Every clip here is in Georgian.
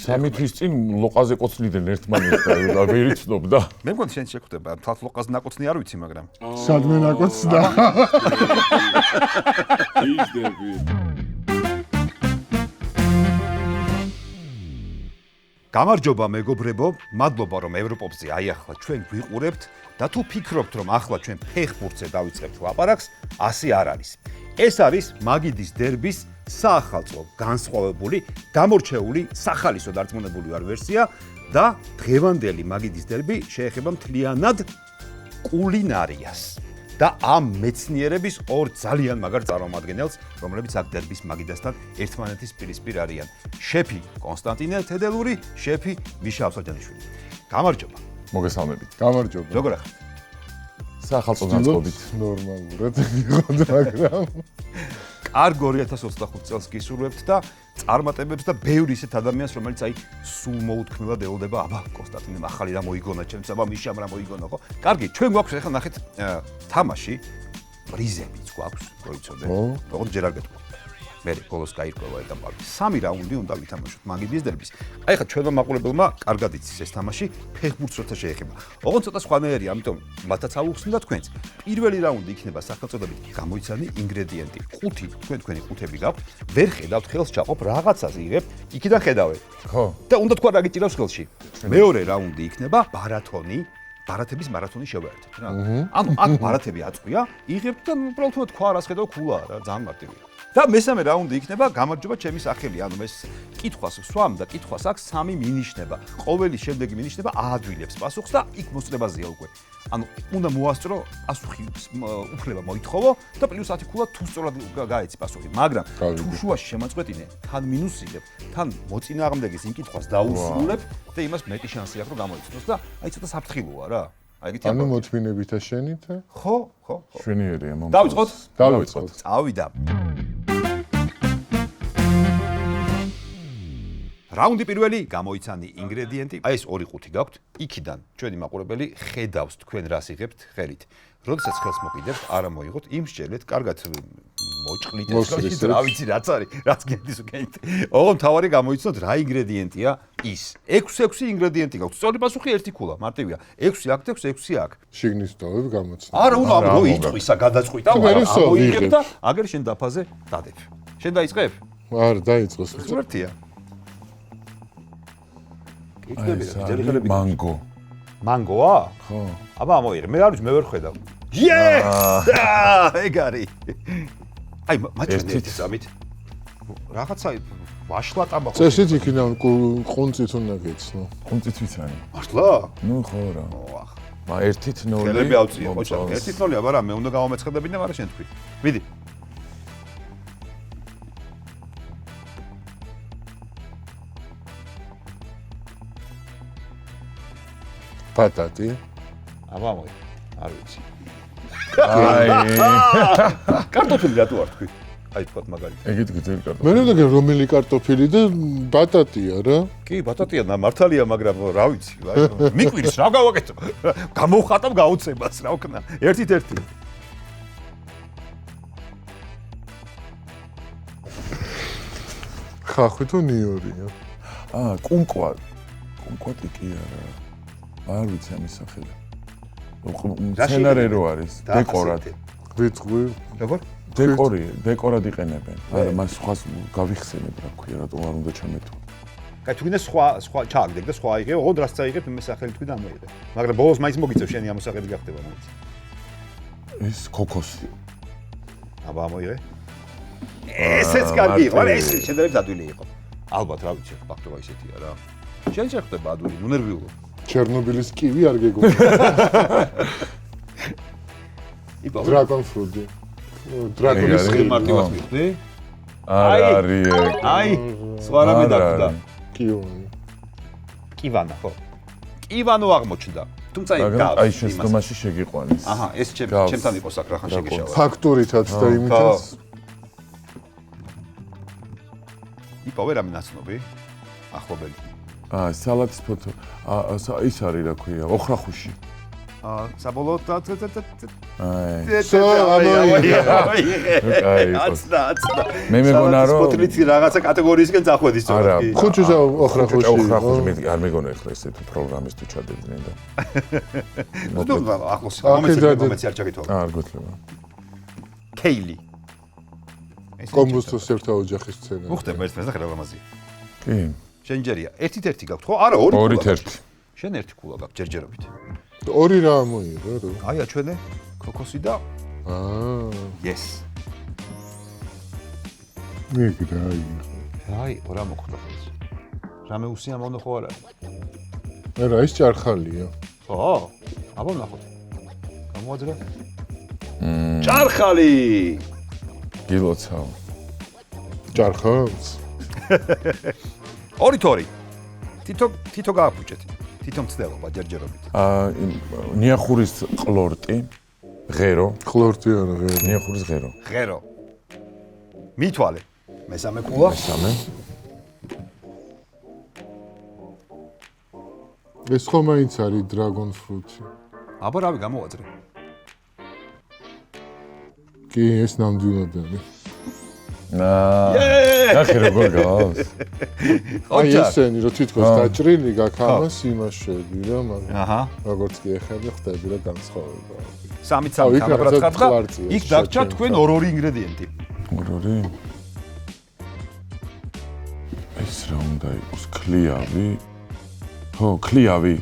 3 თვის წინ ლოყაზე კოცნიდნენ ერთმანეთს და ვერ იცნობდა. მე მგონი შენ შეხვდება, თავს ლოყაზე ნაკოცნი არ ვიცი, მაგრამ სადმე ნაკოცდა. იზდები. გამარჯობა მეგობრებო, მადლობა რომ ევროპოპზე აიახლა ჩვენ გვიყურებთ და თუ ფიქრობთ რომ ახლა ჩვენ ფეხბურთზე დავიწყებთ ლაპარაკს, ასე არ არის. ეს არის მაგიდის დერბის საახალწლო განსხვავებული, გამორჩეული, სახალისო დარწმუნებული ვარ ვერსია და დღევანდელი მაგიდის დერბი შეეხება მთლიანად კულინარიას. და ამ მეცნიერების ორ ძალიან მაგარ წარმომადგენელს, რომლებიც აქ დერბის მაგიდასთან ერთმანეთის პირისპირ არიან. შეფი კონსტანტინე თედელური, შეფი მიშა აბსაჯანიშვილი. გამარჯობა. მოგესალმებით. გამარჯობა. როგორ ახლა? საახალწლო განწყობით. ნორმალურად მიყოთ, მაგრამ კარგ 2025 წელს გისურვებთ და წარმატებებს და ბევრი ისეთ ადამიანს, რომელიც აი სულ მოუთქმელად ელოდება, აბა კონსტანტინემ ახალი რა მოიგონა, ჩემს აბა მიშამ რა მოიგონა, ხო? კარგი, ჩვენ გვაქვს ახლა ნახეთ თამაში, პრიზებიც გვაქვს, მოიცოდეთ. როგორც ჯერ არ გეტყვი. მე ბოლოს გაირკვევა ეტაპი. 3 რაუნდი უნდა ვითამაშოთ მაგიდის დერბის. აი ხა ჩვენმა მაყურებელმა კარგად იცის ეს თამაში, ფეხბურთს როცა შეეხება. ოღონდ ცოტა სხვანაირია, ამიტომ მათაც ავუხსნით თქვენს. პირველი რაუნდი იქნება სახელწოდებით გამოიცანი ინგრედიენტი. 5 თქვენი ყუთები გაქვთ, ვერ ხედავთ ხელს ჩაყოფ რაღაცას იღებთ, იქიდან ხედავთ. ხო. და უნდა თქვა რა გიჭირავს ხელში. მეორე რაუნდი იქნება ბარათონი. ბარათების მარათონი შევაერთეთ რა. ანუ აქ ბარათები აწყვია, იღებთ და უბრალოდ თქვა რას ხედავ ქულა რა, ძალიან მარტივია. და მესამე რაუნდი იქნება გამარჯობა ჩემი სახელი. ანუ ეს კითხვას ვსვამ და კითხვას აქვს 3 მინიშნება. ყოველი შემდეგი მინიშნება აადვილებს პასუხს და იქ მოსწრებაზეა უკვე. ანუ უნდა მოასწრო პასუხი უფლება მოითხოვო და პლუს 10 ქულა თუ სწორად გაეცი პასუხი. მაგრამ თუ შუაში შემაწყვეტინე, თან მინუსი იღებ, თან მოწინააღმდეგეს იმ კითხვას დაუსრულებ და იმას მეტი შანსი აქვს რომ გამოიცნოს და აი ცოტა საფრთხილოა რა. აი ეგეთი ანუ მოთმინებით შენით? ხო. შვენიერია მომწონს. დავიწყოთ? დავიწყოთ. წავიდა. რაუნდი პირველი გამოიცანი ინგრედიენტი. აი ეს ორი ყუთი გაქვთ. იქიდან ჩვენი მაყურებელი ხედავს თქვენ რას იღებთ ხელით. როდესაც ხელს მოკიდებთ, არა მოიღოთ, იმ შეჭერეთ, კარგად მოჭყლით ეს რა ვიცი რაც არის, რაც გენდის უკენით. ოღონდ თავარი გამოიცნოთ რა ინგრედიენტია ის. 6 ინგრედიენტი გაქვთ. სწორი პასუხი 1 ქულა, მარტივია. 6 აქ და 6 აქ. შიგნის ტოვებ გამოცნო. არა, უნდა მოიწყვისა, გადაწყვიტ და მოიგებ და აგერ შენ დაფაზე დადებ. შენ დაიწყებ? არ დაიწყოს. ზურთია. მანგო. მანგოა? ხო. აბა მოიღე, მე არ ვიცი, მე ვერ ხედავ. Yes! ეგ არის. აი, მაჩვენეთ სამით. რაღაცა ვაშლატა მოხდა. წესით იქიდან ყუნწით უნდა გეცნო. ყუნწით ვიცანი. მართლა? ნუ ხო რა. ოახ. მა 1-0. ხელები ავწიე, ხოჭა. 1-0-ია, მაგრამ მე უნდა გავამეცხადებინა, მაგრამ შენ თქვი. მიდი. პატატი. აბა მოი. არ ვიცი. აი. კარტოფილი რატო არ თქვი? აი თქვათ მაგალითად. ეგეთ გძელი კარტოფილი. მე ნუ და რომელი კარტოფილი და ბატატია რა. კი, ბატატია მართალია, მაგრამ რა ვიცი, მიყვირს რა გავაკეთო? გამოვხატავ გაუცებას რა ვქნა. ერთით. ხახვი თუ ნიორია. კუმკვა. კუმკვატი კი არა. არ ვიცი ამის სახელი. სცენარი რო არის, დეკორად. ვიწყვი. როგორ? დეკორად იყენებენ. არა, მას სხვას გავიხსენებ რა ქვია, რატომ არ უნდა ჩამეთო. კაი, თუ გინდა სხვა ჩააგდებ და სხვა აიღე, ოღონდ რაც წაიღებ, მე სახელი თქვი და ამოიღე. მაგრამ ბოლოს მაინც მოგიწევ შენი ამოსაღები გახდება მაინც. ეს ქოქოსი. აბა ამოიღე. ესეც კარგი იყო, არა ეს შედარებით ადვილი იყო. ალბათ რა ვიცი, ფაქტობა ისეთია რა. შენ შეხვდება ადვილი, ნუ ნერვიულობ. ჩერნობილის კივი არ გეგონა. დრაკონ ფრუდი. დრაკონის ხილი მარტივად მიხდი? არის. აი, სხვა რამე დაგდა. კივანი. კივანა ხო? კივანო აღმოჩნდა. თუმცა მაგრამ აი შენ სტომაში შეგიყვანის. აჰა, ეს ჩემთან იყო საკრახან შეგეშავა. ფაქტურითაც და იმითაც. იპოვე რამე ნაცნობი? ახლობელი. სალატის ფოთო. ის არის რა ქვია, ოხრახუში. საბოლოოდ აი. მე მეგონა რომ სპოტლიცი რაღაცა კატეგორიისკენ წახვედი სწორად. ხუჭუჟა ოხრახოში. არ მეგონა ეხლა ესეთი პროგრამის თუ ჩადებდნენ და. ნუ ახლოს მომეცი არ ჩაკითხვა. არ გეთლება. კეილი. კომბუსტოს ერთა ოჯახის სცენა. უხდება ერთმანეთს და ხრელამაზი. კი. შენ ჯერია 1-1 გაქვთ ხო? არა 2. 2-1. შენ 1 ქულა გაქვთ ჯერჯერობით. 2 რა მოიღო რა? აია ჩვენე ქოქოსი და yes. მეგრა აი, რა მოხდა ეს? რამე უსიამოვნო ხო არა? რა ის ჭარხალია. ხო, აბა ნახოთ. გამოაძრე. ჭარხალი! გილოცავ. ჭარხალს? 2-2. თითო გააფუჭეთ. თითო მცდელობა ჯერჯერობით. ნიახურის ყლორტი, ღერო. ხლორტი არა ღერო. ნიახურის ღერო. ღერო. მითვალე. მესამე ქულა. მესამე. ეს ხო მაინც არის dragon fruit-ი. აბა რავი გამოაძრე. კი, ეს ნამდვილად არის. ნახე როგორ გავს. აი ესენი რო თითქოს დაჭრილი გაქვს ამას იმაშვები რა, მაგრამ აჰა. როგორც კი ეხები ხვდები რა განსხვავება. 3-3 კამერად ხარ და იქ დაგჭა თქვენ 2 ინგრედიენტი. 2. ეს რა უნდა იყოს? ქლიავი. ხო, ქლიავი.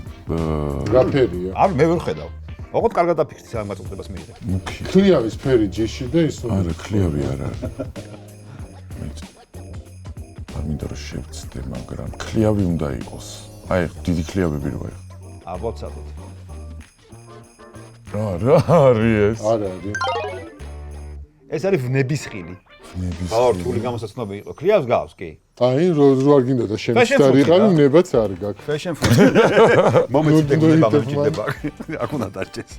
რა ფერია? არ მე ვერ ხედავ. ოღონდ კარგად დაფიქსირე ამ მაწუხებას მიიღე. მუქი. ქლიავის ფერი ჯიში და ის არა, ქლიავი არ არის. არ მინდა რომ შევწდე, მაგრამ ქლიავი უნდა იყოს. აი, დიდი ქლიავები რო აი. აბოცადოთ. რა არის ეს? არ არის. ეს არის ვნებისხილი. ვნებისხილი. ბავშვი გამოსაცნობი იყო. ქლიავს გავს კი. აი, რო არ გინდა და შენ სტარიყავი, ნებაც არ გაქვს. Fashion food. მომეცდე გუნება მომჭირდება. აქ უნდა დარჩეს.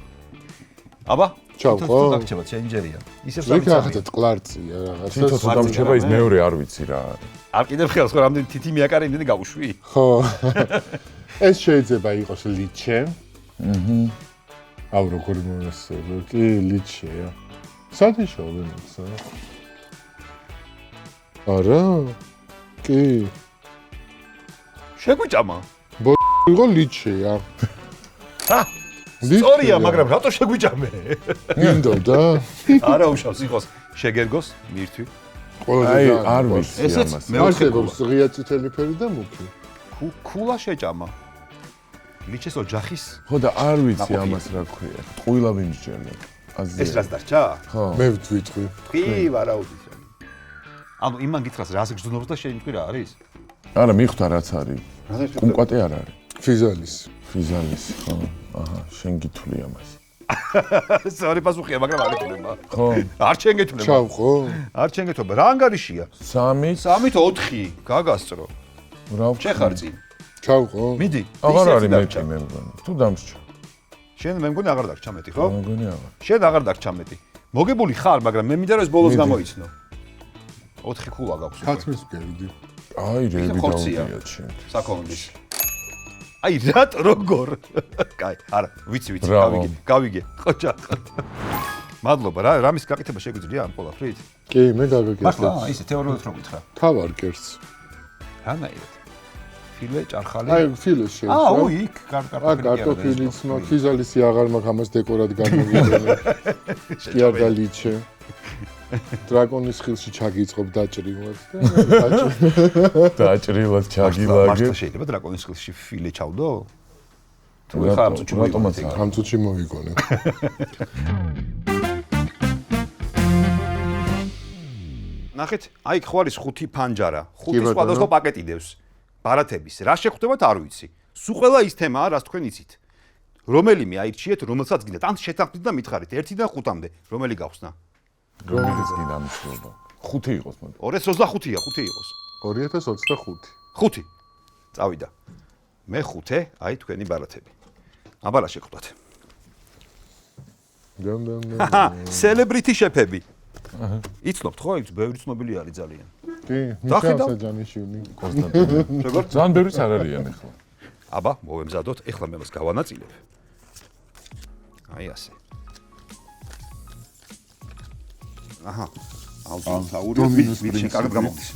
აბა, ჩავყო. დაგჭება ჩენჯერია. ისევ იქ ახლა წყლარწია რაღაცა. თვითონ თუ დამრჩება ის მეორე არ ვიცი რა არის. არ კიდევ ხელს ხო რამდენი თითი მიაკარე იმდენი გავუშვი? ხო. ეს შეიძლება იყოს ლიჩე. აუ როგორ მომესწრო. კი, ლიჩეა. სადიშო ვინცა? არა? კი. შეგვიჭამა. იყო ლიჩეა. ჰა! სწორია, მაგრამ რატო შეგვიჭამე? გინდოდა? არა უშავს იყოს შეგერგოს მირთვი. აი, არ ვიცი ესეც ამას. მეოთხე არსებობს ღია წითელი ფერი და მუქი. ქულა შეჭამა. ლიჩეს ოჯახის. ხო და არ ვიცი ამას რა ქვია. ტყუილა ვიმსჯერნე. ეს რაც დარჩა? ხო. მე ვთვიტყვი. კი, ვარაუდით. ანუ იმან გითხრას რას გძნობს და შეიძლება რა არის? არა, მიხვდა რაც არის. კუმკვატი არ არის. ფიზალის. ფიზალის, ხო. აჰა, შენ გითვლი ამას. სწორი პასუხია, მაგრამ არ ეთქნება. ხო. არ შენ გეთვლება. ჩავყო? არ შენ გეთვლება. რა ანგარიშია? 3 3-ით 4 გაგასწრო. რა შეხარ წინ. ჩავყო? მიდი. აღარ არის მეტი მე მგონი. თუ დამსჭა. შენ მე მგონი აღარ დაგჭა მეტი, ხო? მე მგონი აღარ. შენ აღარ დაგჭა მეტი. მოგებული ხარ, მაგრამ მე მინდა რომ ეს ბოლოს გამოიცნო. 4 ქულა გაქვს. ხათმის ვგერდი. აი, რეები ხორცია. დავდიოთ შენ. საქონლის. აი, რატო როგორ? კაი, არა, ვიცი, გავიგე. ხოჭა. მადლობა, რამის გაკეთება შეგვიძლია ამ ყველაფრით? კი, მე გაგაგეთე. მართლა, ისე თეორიულად რო გითხრა. თავარ კერს. რანაირად? ფილე, ჭარხალი. აი, ფილე შეიძლება. აუ, იქ კარტოფილიც მაქვს, ფიზალისი აღარ მაქვს, ამას დეკორად გამოვიდენე. კი არ დალიჩე. დრაკონის ხილში ჩაგიწყობ დაჭრილად და დაჭრილად ჩაგილაგე. მართლა შეიძლება დრაკონის ხილში ფილე ჩავდო? თუ ხარ ამ წუთში მოვიგონე. ნახეთ, აი ხო არის 5 ფანჯარა, 5 სხვადასხვა პაკეტი დევს. ბარათების. რა შეხვდებათ არ ვიცი. სულ ყველა ის თემაა, რაც თქვენ იცით. რომელიმე აირჩიეთ, რომელსაც გინდათ. ან შეთანხმდით და მითხარით 1-დან 5-მდე, რომელი გავხსნა? რომელიც გინდა მიშლობა. 5 იყოს მოდი. 225-ია, 5 იყოს. 2025. 5. წავიდა. მე 5, აი თქვენი ბარათები. აბა რა შეგხვდათ? სელებრიტი შეფები. იცნობთ ხო? ის ბევრი ცნობილი არის ძალიან. კი, მიხეილ საჯანიშვილი. როგორ? ძალიან ბევრიც არ არიან ახლა. აბა, მოვემზადოთ, ეხლა მე მას გავანაწილებ. აი ასე. აჰა. ალტაური ვიცი კარგად გამოგდის.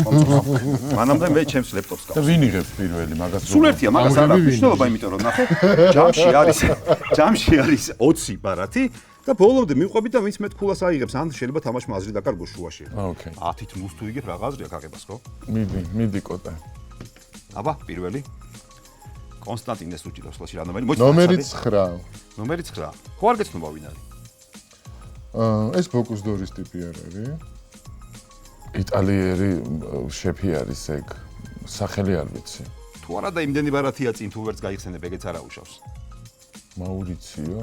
მანამდე მე ჩემს ლეპტოპს და გავს. ვინ იღებს პირველი მაგას? სულ ერთია, მაგას არ აქვს მნიშვნელობა, იმიტომ რომ ნახე, ჯამში არის 20 ბარათი და ბოლომდე მივყვებით და ვინც მეტ ქულას აიღებს, ან შეიძლება თამაშმა აზრი დაკარგოს შუაში. ოკეი. 10-ით ნუს თუ იგებ რა აზრია გაგებას ხო? მიდი კოტა. აბა, პირველი. კონსტანტინეს უჭირავს ლაში რა ნომერი? ნომერი 9. ნომერი 9. ხო არ გეცნობა ვინ არის? ეს ფოკუს დორის ტიპი არ არის? იტალიერი შეფი არის ეგ. სახელი არ ვიცი. თუ არა და იმდენი ბარათია წინ თუ ვერც გაიხსენებ, ეგეც არ აუშავს. მაურიციო?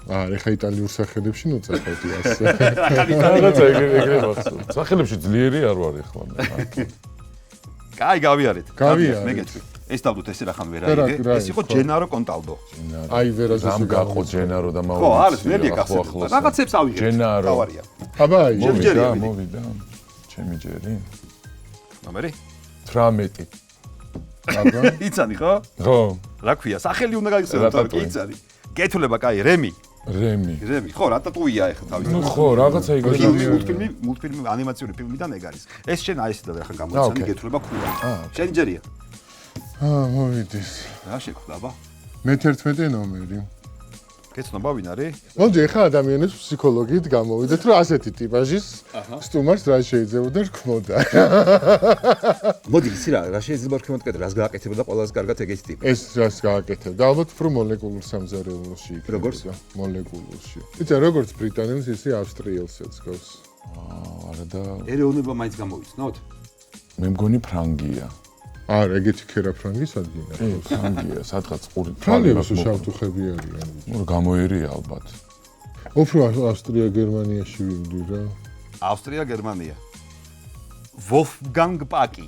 ეხა იტალიურ სახელებში ნუწახეთი ასე. რაღაცა ეგრე მახსოვს. სახელებში ძლიერი არ ვარ ეხლა მე. კაი, გავიარეთ. გავიარეთ. მე გეტყვი. ეს დავდოთ ესე რახან ვერ აიგე. ეს იყო ჯენარო კონტალდო. აი ვერაზე რამ გაყო ჯენარო და მაურიციო. ხო, არის ნელია გახსენებ. რაღაცებს ავიღებ. ჯენარო. თავარია. აბა აი მოვიდა. ჩემი ჯერი. ნომერი? 18. აბა იცანი ხო? ხო, რა ქვია? სახელი უნდა გაიხსენო, თორე კი იცანი. გეთვლება კაი, რემი. რემი. ხო, რატატუია ეხლა თავი. ნუ ხო, რაღაცა იგივე. მულტფილმი, ანიმაციური ფილმიდან ეგ არის. ეს შენ აი ესეთ და ახლა გამოიცანი გეთვლება ქულა. შენ ჯერია. მოვიდეს. რა შეკვდა, აბა? მე-11 ნომერი. გეცნობა ვინ არის? მოდი ახლა ადამიანის ფსიქოლოგიით გამოვიდეთ, რომ ასეთი ტიპაჟის სტუმარს რა შეიძლება რქმოდა. მოდი იცი რა შეიძლება რქმოთ კეთე, რას გააკეთებდა ყველაზე კარგად ეგეთი ტიპი. ეს რას გააკეთებდა? ალბათ უფრო მოლეკულურ სამზარეულოში იქნება. როგორც? მოლეკულურში. იცი როგორც ბრიტანელს, ისე ავსტრიელსაც გავს. არა და ერეუნება მაინც გამოიცნოთ? მე მგონი ფრანგია. არა, ეგეთი ქერაფრანგის ადგილა. ფრანგია, სადღაც ყური ფრანგებს შავთუხები არიან. ნუ გამოერია ალბათ. უფრო ავსტრია გერმანიაში ვიმდი რა. ავსტრია, გერმანია. ვოლფგანგ პაკი.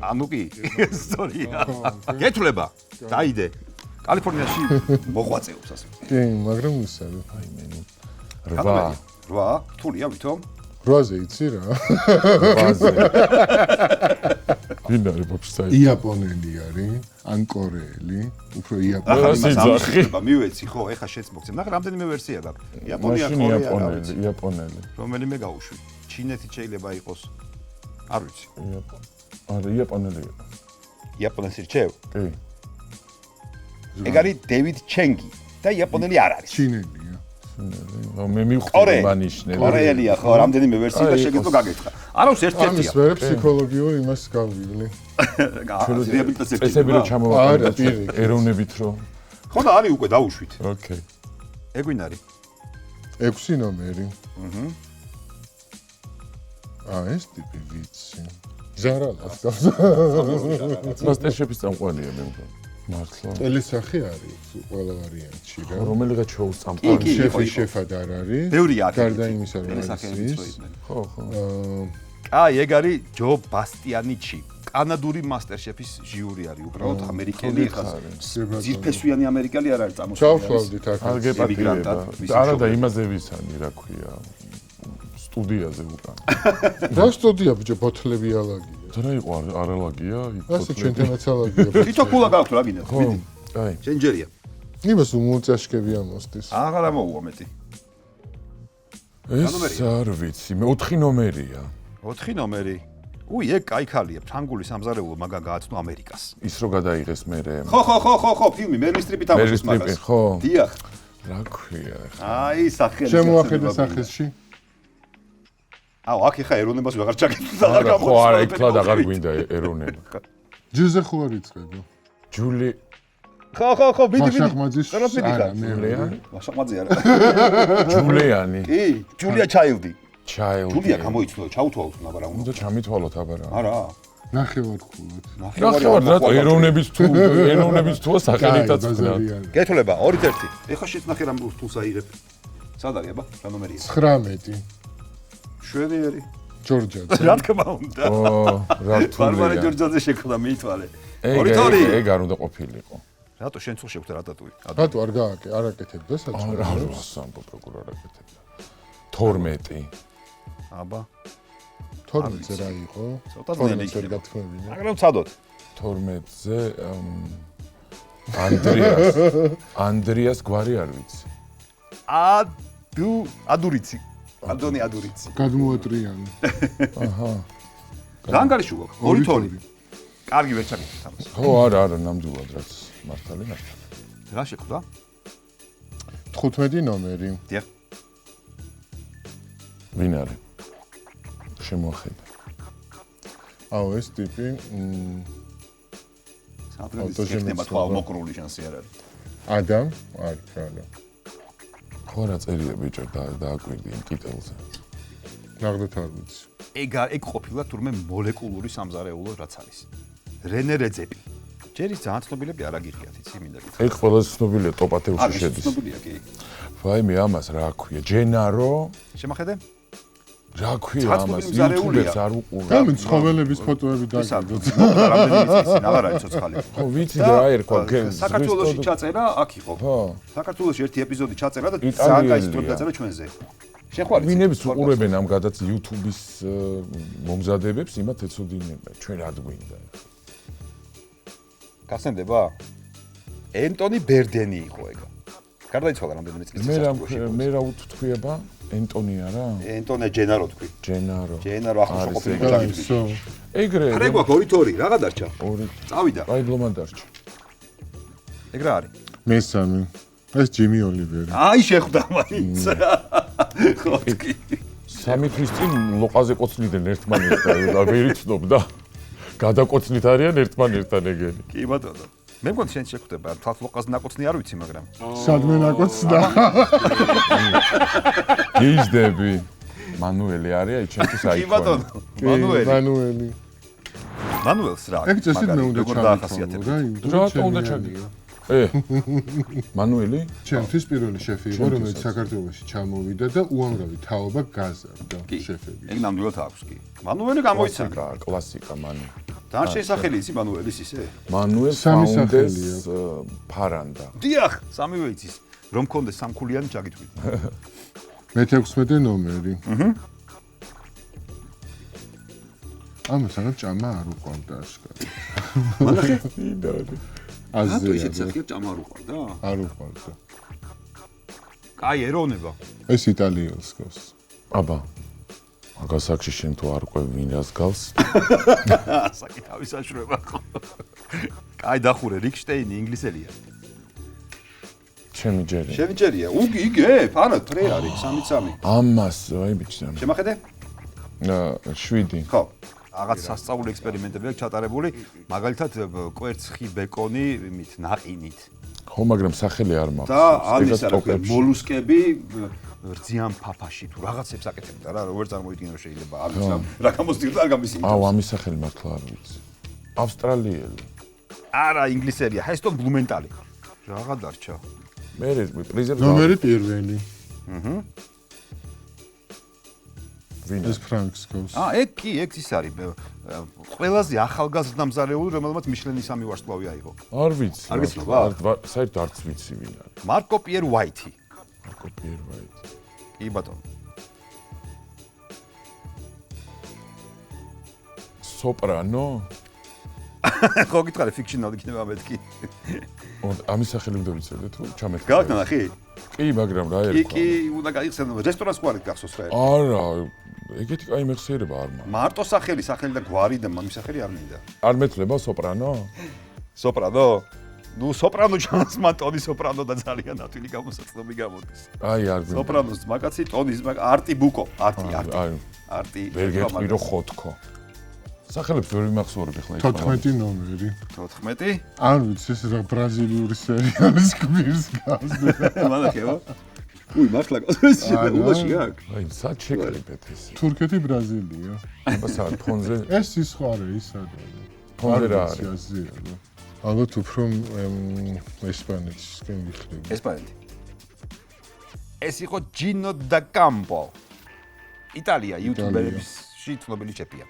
ანუ კი, ისტორია. გეთვლება. დაიდე. კალიფორნიაში მოღვაწეობს ასე. კი, მაგრამ ისაა. აი მე ნუ 8. 8? რთულია ვითომ? 8-ზე იცი რა. 8-ზე. ვინ არის ბობსაი? იაპონელი არის, ან კორეელი, უფრო იაპონელი. მივეცი ხო, ეხა შეც მოგცემ. ნახე, რამდენიმე ვერსია გაქვს. იაპონია, კორეა, იაპონელი. რომელიმე გაუშვი. ჩინეთი შეიძლება იყოს. არ ვიცი. არა, იაპონელი. იაპონელს რჩევ? კი. ეგ არის დევიდ ჩენგი და იაპონელი არ არის. ჩინელია. მე მივხვდი მანიშნე. კორეელია ხო, რამდენიმე ვერსია და შეგეძლო გაგეთხრა. არა, ერთ-ერთია. ამის მე ფსიქოლოგიურ იმას გავივლი. რეაბილიტაცია. წესები რო ჩამოვაყენოთ ეროვნებით რო. ხო და არის უკვე დაუშვით. ოკეი. ეგ ვინ არის? 6 ნომერი. ეს ტიპი ვიცი. ზარალას გავს. მასტერშეფის წამყვანია მე მგონი. მართლა. ტელესახი არის ყველა ვარიანტში რა. რომელიღაც შოუს წამყვანი. შეფად არ არის. ბევრი არის. გარდა იმისა რომ არის. ხო, ხო. აი, ეგ არის ჯო ბასტიანიჩი. კანადური მასტერშეფის ჟიური არის, უბრალოდ ამერიკელი ხა. ძირფესვიანი ამერიკელი არ არის წამოსული. ჩავშვალდით აქ. არ გეპატიება. არა და იმაზე ვისანი, რა ქვია. სტუდიაზე უკან. რა სტუდია ბიჭო, ბოთლები ალაგია. რა იყო არალაგია? ასე ჩვენთანაც ალაგია. თვითონ ქულა გაქვთ რა გინდა? ვიდი. აი. შენ ჯერია. იმას უმოწაშკები ამოსდის. აღარა მოუვა მეტი. ეს არ ვიცი, მე 4 ნომერია. 4 ნომერი. უი, ეგ კაი ქალია, ფრანგული სამზარეულო მაგა გააცნო ამერიკას. ის რო გადაიღეს მერე. ხო, ფილმი მერის სტრიპი თამაშობს მაგას. ხო. დიახ. რა ქვია ხა? აი, სახელი. შემოახედე სახეში. აუ, აქ ხა ეროვნებას ვეღარ ჩაგეთდა და ხო, არა, ეკლად აღარ გვინდა ეროვნება. ჯუზე ხო არ იწყება. ჯული ხო, ვიდი. ვაშახმაძის არა, მე. ვაშახმაძე არა. ჯულიანი. კი, ჯულია ჩაილდი. ჩაილდი. ჯულია გამოიცნო, ჩაუთვალოთ, მაგრამ უნდა ჩამითვალოთ აბა რა. არა. ნახევარ ქულად. ნახევარ რატო ეროვნების თუა სახელითაც ვქნათ. გეთვლება 2-1. ეხა შეცნახე რამ თულს აიღებ. სად არის აბა? რა ნომერია? 19. შვედიერი. ჯორჯაძე. რა თქმა უნდა. რა რთულია. ბარბარა ჯორჯაძე შექმნა მიითვალე. ეგ არ უნდა ყოფილიყო. რატო შენ ცულ შეგვთ რატატუი? რატო არ აკეთებდა საჭმელს? არ ვასამბო პროკურორ აკეთებდა. 12. აბა 12-ზე რა იყო? ცოტა ძნელი იქნება გათქმევინა. მაგრამ ცადოთ. 12-ზე ანდრიას გვარი არ ვიცი. ადურიცი. ანდონი ადურიცი. გადმოატრიანი. აჰა. რანგარიში გვაქვს? 2-2. კარგი ვერ ჩაგიქეთ ამას. ხო, არა, ნამდვილად რაც მართალი. რა შეხვდა? 15 ნომერი. დიახ. ვინ არის? შემოახედა. აუ ეს ტიპი საუბრების შექმნება თუ ალმოკრული შანსი არ არის. ადამ არ ქალა. ხო რა წერია ბიჭო დააკვირდი იმ კიტელზე. ნახდათ არ ვიცი. ეგ ყოფილა თურმე მოლეკულური სამზარეულო რაც არის. რენე რეძეპი. ჯერ ის ძალიან ცნობილები არ აგიღიათ, იცი მინდა გითხრა. ეგ ყველაზე ცნობილია ტოპ-10-ში შედის. ცნობილია კი. ვაიმე ამას რა ქვია? ჯენარო? შემახედე? რა ქვია ძალიან ამას? ცნობილი მზარეულია. YouTubers არ უყურებ. და მე ცხოველების ფოტოები დაგიგდოთ. რამდენი წელი აღარ არის ცოცხალი. ხო ვიცი რა ერქვა გემს. საქართველოში ჩაწერა აქ იყო. ხო. საქართველოში ერთი ეპიზოდი ჩაწერა და ძალიან კაი სტრუქტურა დაწერა ჩვენზე. შენ ხარ ვინებს უყურებენ ამ გადაც YouTube-ის მომზადებებს, იმათ ეცოდინება. ჩვენ რა გვინდა? გასცენდება? ენტონი ბერდენი იყო ეგ. გარდაიცვალა რამდენიმე წლის წინ. მე რა უთქვიება? ენტონი არა? ენტონე ჯენარო თქვი. ჯენარო. ჯენარო ახლა ყოფილი და ჩაგიტვი. ისო. ეგრე. არა გვაქვს 2-2, რაღა დარჩა? 2. წავიდა. აი ბლომა დარჩა. ეგ რა არის? მესამე. ეს ჯიმი ოლივერი. აი შეხვდა მაინც. ხო თქვი. სამი თვის წინ ლოყაზე კოცნიდნენ ერთმანეთთან და ვერ იცნობდა. გადაკოცნით არიან ერთმანეთთან ეგენი. კი ბატონო. მე მგონი შენ შეხვდება, თავს ლოყაზე ნაკოცნი არ ვიცი, მაგრამ სადმე ნაკოცდა. გიჟდები. მანუელი არის აი ჩემთვის აი. კი ბატონო. მანუელი. მანუელი. მანუელს რა? ეგ წესით მე უნდა როგორ დაახასიათებ? რატო უნდა ჩაგიგო? მანუელი? ჩემთვის პირველი შეფი იყო, რომელიც საქართველოში ჩამოვიდა და უამრავი თაობა გაზარდა შეფები. ეგ ნამდვილად აქვს კი. მანუელი გამოიცანა. კლასიკა მანუ. დანარჩენი სახელი იცი მანუელის ისე? მანუელ სამი სახელი ფაუნდეს ფარანდა. დიახ, სამივე იცის. რომ კონდეს სამქულიანი ჩაგიტვით. მე-16 ნომერი. ამასანა ჭამა არ უყვარდა აშკარად. მანახე? აზრი. რატო ისეთ სახელი ჭამა არ უყვარდა? არ უყვარდა. კაი ეროვნება. ეს იტალიელს გავს. აბა. აგასაკში შენ თუ არ ყვევ ვინ რას გავს? საკი თავის აშროება ხო. კაი დახურე, რიკშტეინი ინგლისელია. ჩემი ჯერი. შენი ჯერია. უგი იგებ, არა ტრე არის 3-3. ამას აი ბიჭო. შემახედე? 7. ხო. რაღაც სასწაული ექსპერიმენტები აქვს ჩატარებული, მაგალითად კვერცხი ბეკონი იმით ნაყინით. ხო, მაგრამ სახელი არ მაქვს. და ამის რა ქვია, მოლუსკები რძიან ფაფაში თუ რაღაცებს აკეთებდა რა, როგორ წარმოიდგინე რომ შეიძლება ამის რა გამოსდირდა არ გამისინდა. აუ, ამის სახელი მართლა არ ვიცი. ავსტრალიელი. არა, ინგლისელია, ჰესტონ ბლუმენტალი. რაღა დარჩა. მე პრიზებს ნომერი პირველი. ვინ ეს ფრანკს გავს. ეგ ის არის. ყველაზე ახალგაზრდა მზარეული, რომელმაც მიშლენის 3 ვარსკვლავი აიღო. არ ვიცი. არ გიცნობა? საერთოდ არც ვიცი ვინ არის. მარკო პიერ უაიტი. მარკო პიერ უაიტი. კი ბატონო. სოპრანო? ხო გითხარი ფიქშნალი იქნება მეთქი. ამის სახელი უნდა ვიცოდე თუ ჩამეთქვა. გავაკნა ნახი? კი, მაგრამ რა ერქვა? კი, უნდა გაიხსენო. რესტორანს გვარი გახსოვს რა? არა, ეგეთი კაი მეხსიერება არ მაქვს. მარტო სახელი და გვარი და მამის სახელი არ მინდა. არ მეცლება სოპრანო? სოპრანო? ნუ სოპრანო ჩანს მან ტონი სოპრანო და ძალიან ათვილი გამოსაცნობი გამოდის. აი არ გვინდა. სოპრანოს მაგაცი ტონის არტი ბუკო, არტი. არტი. ვერ გეტყვი რომ ხოთქო. სახელებს ვერ ვიმახსოვრებ ახლა. 14 ნომერი. 14? არ ვიცი, ეს რა ბრაზილიური სერიალის გვირს გავს. მანახეო? უი, მართლა გასვეს ულაში აქ. აი, სად შეკრიბეთ ეს? თურქეთი, ბრაზილია. აბა სად ფონზე? ეს ის ხო არა, ის არა. ფონზე რა არის? ალბათ უფრო ესპანეთისკენ ვიხდები. ესპანეთი. ეს იყო ჯინო და კამპო. იტალია იუთუბერებში ცნობილი შეფია.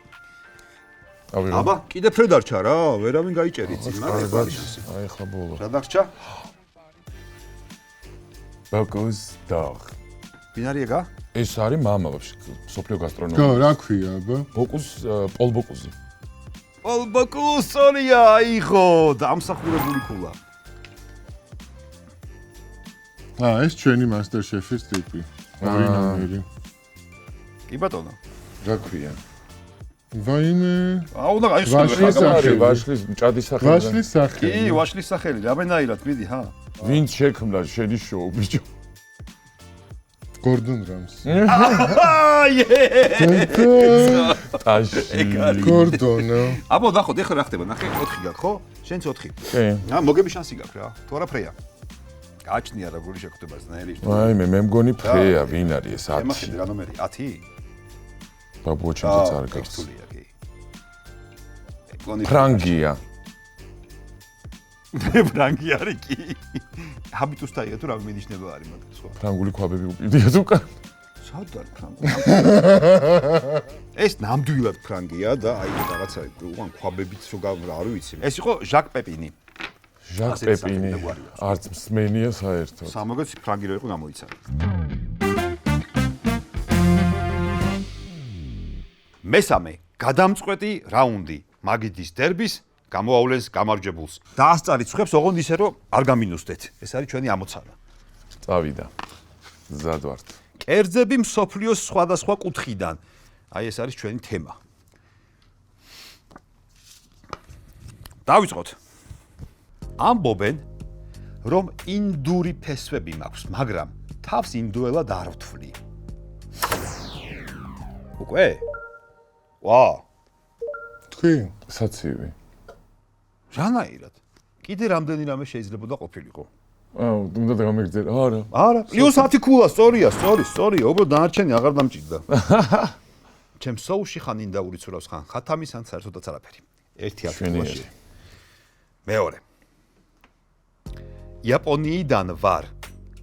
აბა, კიდე ფრე დარჩა რა, ვერავინ გაიჭერით წინა. აი ხა ბოლო. რა დარჩა? ბოკუს დაღ. ვინ არის ეგა? ეს არის მამა ვაფშე, სოფლიო გასტრონომი. გა, რა ქვია, აბა? ბოკუს, პოლ ბოკუზი. პოლ ბოკუსონია, აიღო, დამსახურებული ქულა. ეს ჩვენი Master Chef-ის ტიპი. ორი ნომერი. კი ბატონო. რა ქვია? ვაიმე. უნდა გაიხსნა. ვაშლის მჭადის სახელი. ვაშლის სახელი. კი, ვაშლის სახელი, რამენაირად მიდი, ჰა? ვინც შექმნა შენი შოუ, ბიჭო? Gordon Ramsay. ტაში. Gordon. აბა ნახოთ, ეხლა რა ხდება? ნახე, 4 გაქვს, ხო? შენც 4. კი. მოგები შანსი გაქვს რა. თუ არა ფრეია. გააჩნია რა გული შეხვდება ზნაირი. ვაიმე, მე მგონი ფრეა, ვინ არის ეს 10? ემახედე რა ნომერი? 10? ბაბუო ჩემზე წარგავს. ტექსტულია, კი. ფრანგია. ფრანგი არის კი. ჰაბიტუსთაია თუ რა მინიშნება არის მაგ სხვა. ფრანგული ქვაბები უკიდიათ უკან. სად არის ფრანგი? ეს ნამდვილად ფრანგია და აი რაღაცა უგან ქვაბებით რო არ ვიცი. ეს იყო ჟაკ პეპინი. ჟაკ პეპინი. არც მსმენია საერთოდ. სამოგეც ფრანგი რო იყო გამოიცადა. მესამე გადამწყვეტი რაუნდი მაგიდის დერბის გამოავლენს გამარჯვებულს. დაასწარით ცხებს ოღონდ ისე რომ არ გამინუსდეთ. ეს არის ჩვენი ამოცანა. წავიდა. მზად ვართ. კერძები მსოფლიოს სხვადასხვა კუთხიდან. აი ეს არის ჩვენი თემა. დავიწყოთ. ამბობენ, რომ ინდური ფესვები მაქვს, მაგრამ თავს ინდუელად არ ვთვლი. უკვე? ვა! თქვი? საცივი. რანაირად? კიდე რამდენი რამე შეიძლება და ყოფილიყო? უნდა გამიგზელო. არა. არა, პლუს 10 ქულა, სწორია, სწორია, უბრალოდ დანარჩენი აღარ დამჭირდა. ჩემ სოუში ხან ინდაური ცურავს ხან ხათამის ან საერთოდაც არაფერი. ერთი აფრიკაში. მეორე. იაპონიიდან ვარ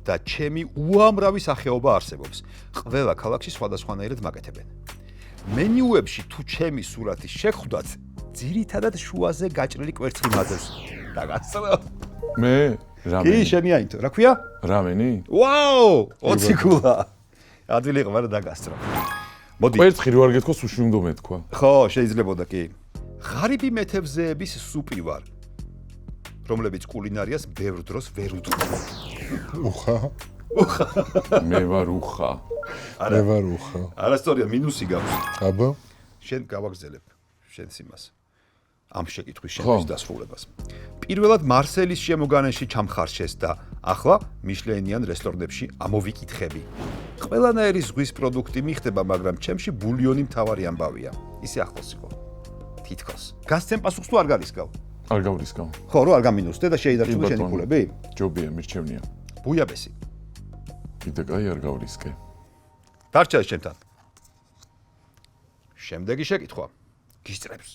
და ჩემი უამრავი სახეობა არსებობს. ყველა ქალაქში სხვადასხვანაირად მაკეთებენ. მენიუებში თუ ჩემი სურათი შეგხვდათ, ძირითადად შუაზე გაჭრილი კვერცხი მაძლევს. დაგასწრო. მე რამენი. კი, შენი აინთო. რა ქვია? რამენი? ვაუ! 20 ქულა. ადვილი იყო, მაგრამ დაგასწრო. მოდი. კვერცხი რო არ გეთქვა, სუში უნდა მეთქვა. ხო, შეიძლებოდა კი. ღარიბი მეთევზეების სუპი ვარ. რომლებიც კულინარიას ბევრ დროს ვერ უთხრობენ. უხა. მე ვარ უხა. მე ვარ უხა. არასწორია, მინუსი გაქვს. აბა. შენ გავაგზელებ შენს იმას. ამ შეკითხვის შენთვის დასრულებას. პირველად მარსელის შემოგანენში ჩამხარშეს და ახლა მიშლენიან რესტორნებში ამოვიკითხები. ყველანაირი ზღვის პროდუქტი მიხდება, მაგრამ ჩემში ბულიონი მთავარი ამბავია. ისე ახლოს იყო. თითქოს. გასცემ პასუხს თუ არ გარისკავ? არ გავრისკავ. ხო, რო არ გამინუსდე და შეიდარჩუნე შენი ფულები? ჯობია, მირჩევნია. ბუიაბესი. კიდე კაი არ გავრისკე. დარჩა ჩემთან. შემდეგი შეკითხვა. გისწრებს.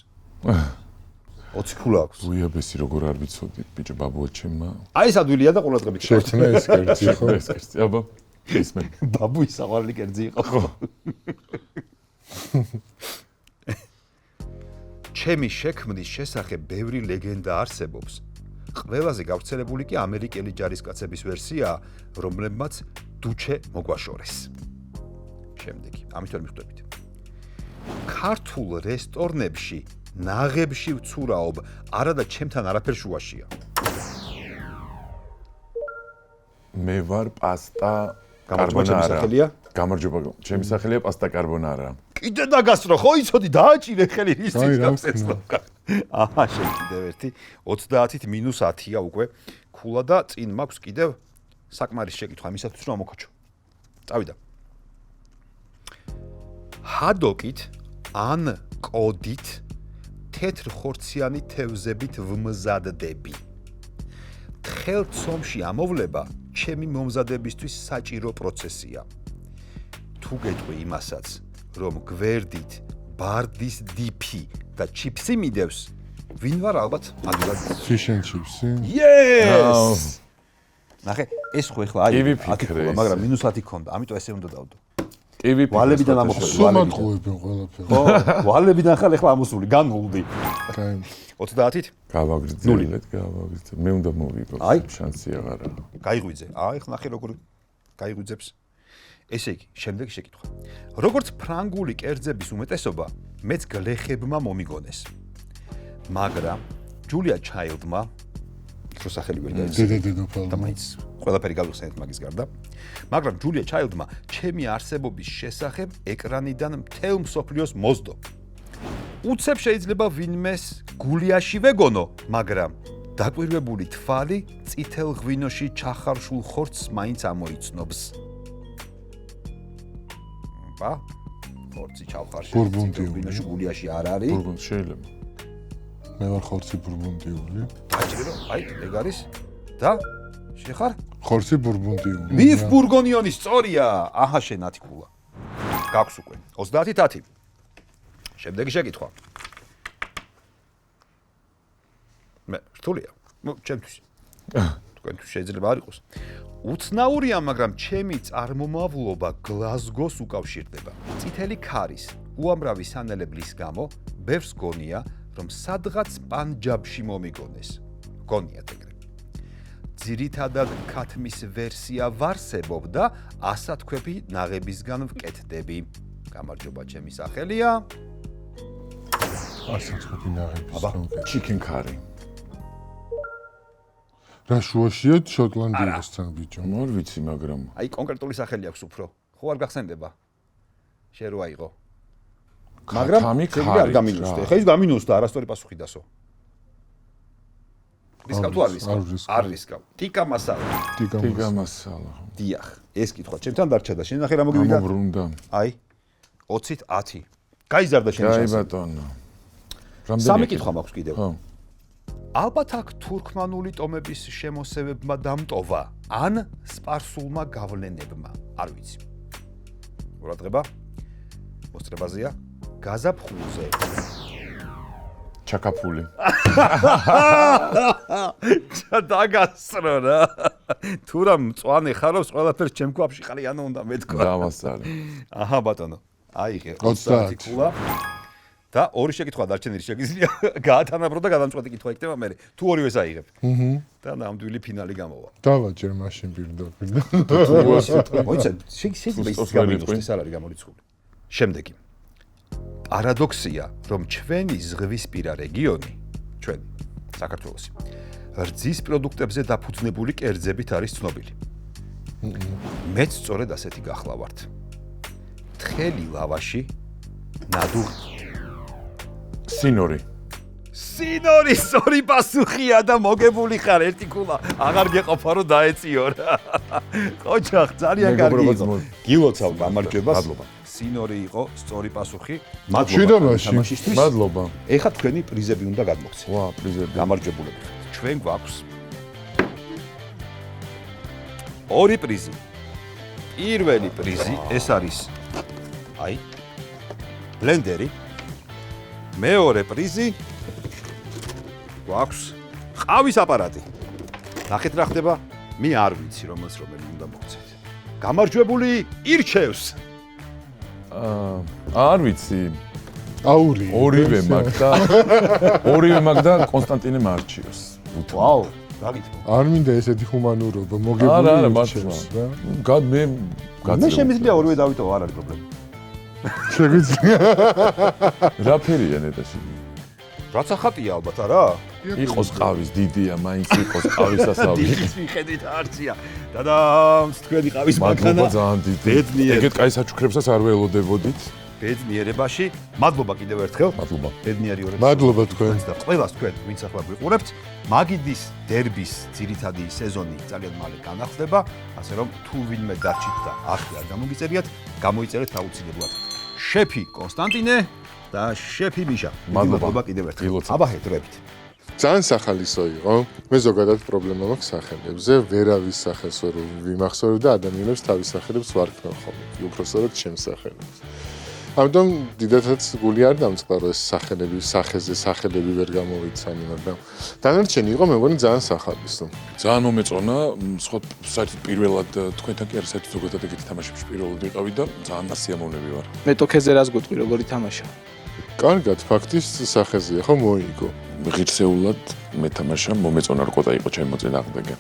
20 ქულა აქვს. ბუიაბესი როგორ არ ვიცოდით, ბიჭო, ბაბუო ჩემმა. აი ეს ადვილია და ყურადღებით. შექმნა ეს კერძი ხო? ეს კერძი, აბა. ისმენ. ბაბუის საყვარელი კერძი იყო. ჩემი შექმნის შესახებ ბევრი ლეგენდა არსებობს. ყველაზე გავრცელებული კი ამერიკელი ჯარისკაცების ვერსიაა, რომლებმაც დუჩე მოგვაშორეს. შემდეგი, ამიტომ მიხვდებით. ქართულ რესტორნებში ნაღებში ვცურაობ, არადა ჩემთან არაფერ შუაშია. მე ვარ პასტა კარბონარა. გამარჯობა, ჩემი სახელია პასტა კარბონარა. კიდე დაგასრო, ხო იცოდი, დააჭირე ხელი რის აი, წინ რა გავსეცლო. აჰა, შენ კიდევ ერთი 30-ით -10-ია უკვე. ქულა და წინ მაქვს კიდევ საკმარის შეკითხვა, მისათვის რომ ამოქოჩო. წავიდა. ჰადოკით ან კოდით თეთრხორციანი თევზებით ვმზადდები. თხელცომში ამოვლება ჩემი მომზადებისთვის საჭირო პროცესია. თუ გეტყვი იმასაც, რომ გვერდით ბარდის დიფი და ჩიფსი მიდევს, ვინ ვარ ალბათ მაგალითად? Fish and chips. Yes! ნახე, ეს ხო ეხლა აი 10 ქულა, მაგრამ -10 ქონდა, ამიტომ ესე უნდა დავდო. კივი ვალებიდან ამოხვედი, სუმატყუებენ ყველაფერს. ხო, ვალებიდან ხალ ეხლა ამოსული, განულდი. კაი. 30-ით? გავაგრძელეთ, გავაგრძელეთ. მე უნდა მოვიგო, შანსი აღარა. გაიღვიძე. აი, ხ ნახე როგორ გაიღვიძებს. ესე იგი, შემდეგი შეკითხვა. როგორც ფრანგული კერძების უმეტესობა, მეც გლეხებმა მომიგონეს. მაგრამ ჯულია ჩაილდმა, რო სახელი ვერ გაიცნო. დედოფალმა. და მაინც ყველაფერი გავიხსენეთ მაგის გარდა. მაგრამ ჯულია ჩაილდმა ჩემი არსებობის შესახებ ეკრანიდან მთელ მსოფლიოს მოздო. უცებ შეიძლება ვინმეს გულიაში ვეგონო, მაგრამ დაკვირვებული თვალი წითელ ღვინოში ჩახარშულ ხორცს მაინც ამოიცნობს. ბა, ხორცი ჩავხარშე წითელ ღვინოში გულიაში არ არის. ბურბონდი შეიძლება. მე ვარ ხორცი ბურბონდიული. აჭირო, აი, ეგ არის. და შეხარ? ხორცი ბურბონდიული. ბიფ ბურგონიონი სწორია. აჰა შენ 10 ქულა. გაქვს უკვე 30-10. შემდეგი შეკითხვა. მე რთულია. ნუ ჩემთვის. თქვენთვის შეიძლება არ იყოს. უცნაურია, მაგრამ ჩემი წარმომავლობა გლაზგოს უკავშირდება. წითელი ქარის, უამრავი სანელებლის გამო ბევრს გონია, რომ სადღაც პანჯაბში მომიგონეს. გონიათ ეგრე. ძირითადად ქათმის ვერსია ვარსებობ და ასათქვები ნაღებისგან ვკეთდები. გამარჯობა, ჩემი სახელია. ასათქვები ნაღებისგან. chicken curry. რა შუაშია შოტლანდიასთან ბიჭო? არ ვიცი, მაგრამ აი კონკრეტული სახელი აქვს უფრო. ხო არ გახსენდება? შენ რო აიღო. მაგრამ შეიძლება არ გამინოსდე. ხა ის გამინოსდა, არასწორი პასუხი დასო. რისკავ თუ არ რისკავ? არ რისკავ. ტიკა მასალა. ტიკა მასალა. დიახ, ეს კითხვა ჩემთან დარჩა და შენ ნახე რა მოგივიდა? მომბრუნდა. აი 20-ით 10. გაიზარდა შენი აი შანსი. ბატონო. სამი კითხვა მაქვს კიდევ. ხო. ალბათ აქ თურქმანული ტომების შემოსევებმა დამტოვა ან სპარსულმა გავლენებმა, არ ვიცი. ყურადღება. მოსწრებაზეა გაზაფხულზე. ჩაკაფული. დაგასწრო რა. თუ რა მწვანე ხარობს ყველაფერს ჩემ ქვაფში ყალიანო უნდა მეთქვა. დავასწარე. აჰა ბატონო. აიღე 30 ქულა. და ორი შეკითხვა დარჩენილი შეგიძლია გაათანაბრო და გადამწყვეტი კითხვა იქნება მე. თუ ორივეს აიღებ. და ნამდვილი ფინალი გამოვა. დავაჯერ მაშინ პირდაპირ. მოიცა, შეიძლება ის გამორიცხული არ არის გამორიცხული. შემდეგი. პარადოქსია, რომ ჩვენი ზღვისპირა რეგიონი, ჩვენი საქართველოსი, რძის პროდუქტებზე დაფუძნებული კერძებით არის ცნობილი. მეც სწორედ ასეთი გახლავართ. თხელი ლავაში, ნადუღი. სინორი. სინორი სწორი პასუხია და მოგებული ხარ ერთი ქულა. აღარ გეყოფა რომ დაეციო რა. ყოჩახ, ძალიან კარგი იყო. გილოცავ გამარჯვებას. მადლობა. სინორი იყო სწორი პასუხი. მადლობა. მადლობა. ეხლა თქვენი პრიზები უნდა გადმოგცეთ. ვა, პრიზები. გამარჯვებულები ხართ. ჩვენ გვაქვს ორი პრიზი. პირველი პრიზი ეს არის აი ბლენდერი. მეორე პრიზი გვაქვს ყავის აპარატი. ნახეთ რა ხდება? მე არ ვიცი რომელი უნდა მოგცეთ. გამარჯვებული ირჩევს. არ ვიცი. აური. ორივე მაგ და კონსტანტინე მარჩიოს. ვაუ, გაგითხრა. არ მინდა ესეთი ჰუმანურობა, მოგებული. არა, მართლა. მე შემიძლია ორივე დავიტოვო, არ არის პრობლემა. შეგვიძლია. რა ფერია ნეტაში? რაც ახატია ალბათ არა? იყოს ყავის დიდია, მაინც იყოს ყავის ასავი. დიდის მიხედვით არცია. დადამს თქვენი ყავის მანქანა. მადლობა ძალიან დიდი. ეგეთ კაი საჩუქრებსაც არ ველოდებოდით. ბედნიერებაში. მადლობა კიდევ ერთხელ. მადლობა. ბედნიერი ორ. მადლობა თქვენ. და ყველას თქვენ, ვინც ახლა გვიყურებთ, მაგიდის დერბის ძირითადი სეზონი ძალიან მალე განახლდება, ასე რომ თუ ვინმე დარჩით და ახლა არ გამოგიწერიათ, გამოიწერეთ აუცილებლად. შეფი კონსტანტინე და შეფი მიშა. მადლობა კიდევ ერთხელ. გილოცავ. აბა ჰეტრებით. ძალიან სახალისო იყო. მე ზოგადად პრობლემა მაქვს სახელებზე, ვერავის სახელს ვერ ვიმახსოვრებ და ადამიანებს თავის სახელებს ვარქმევ ხოლმე. უпроსტად ჩემს სახელებს. ამიტომ დიდათაც გული არ დამწყდა ეს სახელები, სახელები ვერ გამოვიცანი, მაგრამ დანარჩენი იყო მე მგონი ძალიან სახალისო. ძალიან მომეწონა, სხვა საერთოდ პირველად თქვენთან კი არის საერთოდ ზოგადად ეგეთი თამაშებში პირველად ვიყავი და ძალიან სიამოვნები ვარ. მე ტოქეზე რას გეტყვი, როგორი თამაშა? კარგად, ფაქტის სახეზეა ხო მოიგო. ღირსეულად მეთამაშა, მომეწონა რომ ყოთა იყო ჩემი მოწინააღმდეგე.